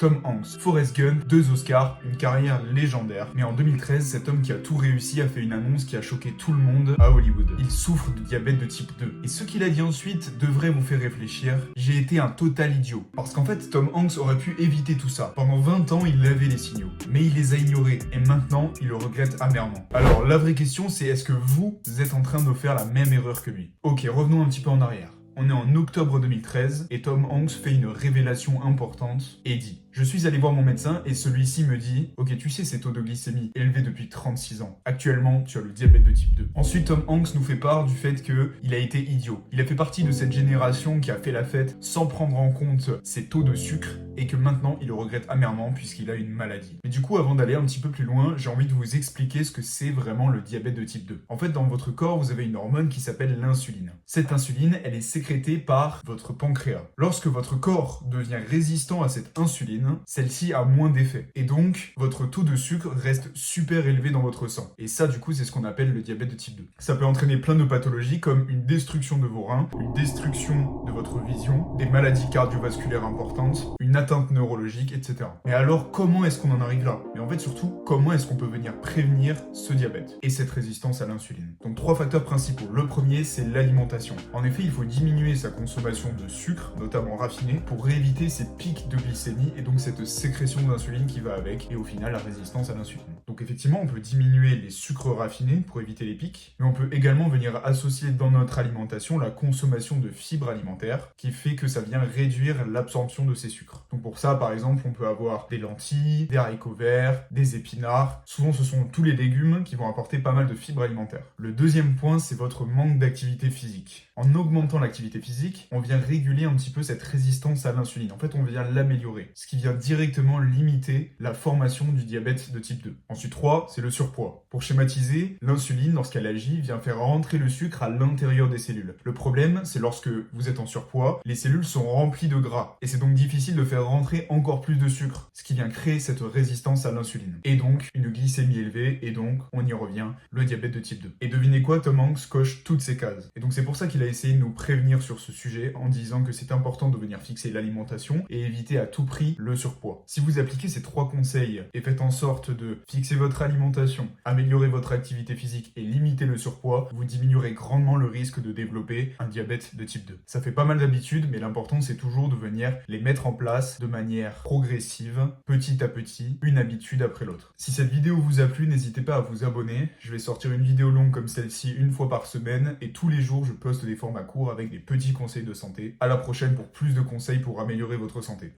Tom Hanks, Forrest Gump, 2 Oscars, une carrière légendaire. Mais en 2013, cet homme qui a tout réussi a fait une annonce qui a choqué tout le monde à Hollywood. Il souffre de diabète de type 2. Et ce qu'il a dit ensuite devrait vous faire réfléchir. J'ai été un total idiot. Parce qu'en fait, Tom Hanks aurait pu éviter tout ça. Pendant 20 ans, il avait les signaux. Mais il les a ignorés. Et maintenant, il le regrette amèrement. Alors, la vraie question, c'est est-ce que vous êtes en train de faire la même erreur que lui? Ok, revenons un petit peu en arrière. On est en octobre 2013 et Tom Hanks fait une révélation importante et dit: je suis allé voir mon médecin et celui-ci me dit: ok, tu sais, ces taux de glycémie élevés depuis 36 ans. Actuellement, tu as le diabète de type 2. Ensuite, Tom Hanks nous fait part du fait qu'il a été idiot. Il a fait partie de cette génération qui a fait la fête sans prendre en compte ses taux de sucre et que maintenant, il le regrette amèrement puisqu'il a une maladie. Mais du coup, avant d'aller un petit peu plus loin, j'ai envie de vous expliquer ce que c'est vraiment le diabète de type 2. En fait, dans votre corps, vous avez une hormone qui s'appelle l'insuline. Cette insuline, elle est sécrétée par votre pancréas. Lorsque votre corps devient résistant à cette insuline, celle-ci a moins d'effet. Et donc, votre taux de sucre reste super élevé dans votre sang. Et ça, du coup, c'est ce qu'on appelle le diabète de type 2. Ça peut entraîner plein de pathologies comme une destruction de vos reins, une destruction de votre vision, des maladies cardiovasculaires importantes, une atteinte neurologique, etc. Mais alors, comment est-ce qu'on en arrive là? Mais en fait, surtout, comment est-ce qu'on peut venir prévenir ce diabète et cette résistance à l'insuline? Donc, 3 facteurs principaux. Le premier, c'est l'alimentation. En effet, il faut diminuer sa consommation de sucre, notamment raffiné, pour éviter ces pics de glycémie et donc cette sécrétion d'insuline qui va avec, et au final la résistance à l'insuline. Donc effectivement, on peut diminuer les sucres raffinés pour éviter les pics, mais on peut également venir associer dans notre alimentation la consommation de fibres alimentaires, qui fait que ça vient réduire l'absorption de ces sucres. Donc pour ça, par exemple, on peut avoir des lentilles, des haricots verts, des épinards. Souvent, ce sont tous les légumes qui vont apporter pas mal de fibres alimentaires. Le deuxième point, c'est votre manque d'activité physique. En augmentant l'activité physique, on vient réguler un petit peu cette résistance à l'insuline. En fait, on vient l'améliorer, ce qui vient directement limiter la formation du diabète de type 2. Ensuite, 3, c'est le surpoids. Pour schématiser, l'insuline, lorsqu'elle agit, vient faire rentrer le sucre à l'intérieur des cellules. Le problème, c'est lorsque vous êtes en surpoids, les cellules sont remplies de gras. Et c'est donc difficile de faire rentrer encore plus de sucre, ce qui vient créer cette résistance à l'insuline. Et donc, une glycémie élevée, et donc, on y revient, le diabète de type 2. Et devinez quoi, Tom Hanks coche toutes ces cases. Et donc, c'est pour ça qu'il a essayé de nous prévenir sur ce sujet en disant que c'est important de venir fixer l'alimentation et éviter à tout prix le surpoids. Si vous appliquez ces 3 conseils et faites en sorte de fixer votre alimentation, améliorer votre activité physique et limiter le surpoids, vous diminuerez grandement le risque de développer un diabète de type 2. Ça fait pas mal d'habitudes, mais l'important c'est toujours de venir les mettre en place de manière progressive, petit à petit, une habitude après l'autre. Si cette vidéo vous a plu, n'hésitez pas à vous abonner. Je vais sortir une vidéo longue comme celle-ci une fois par semaine et tous les jours je poste des formats courts avec des petits conseils de santé. À la prochaine pour plus de conseils pour améliorer votre santé.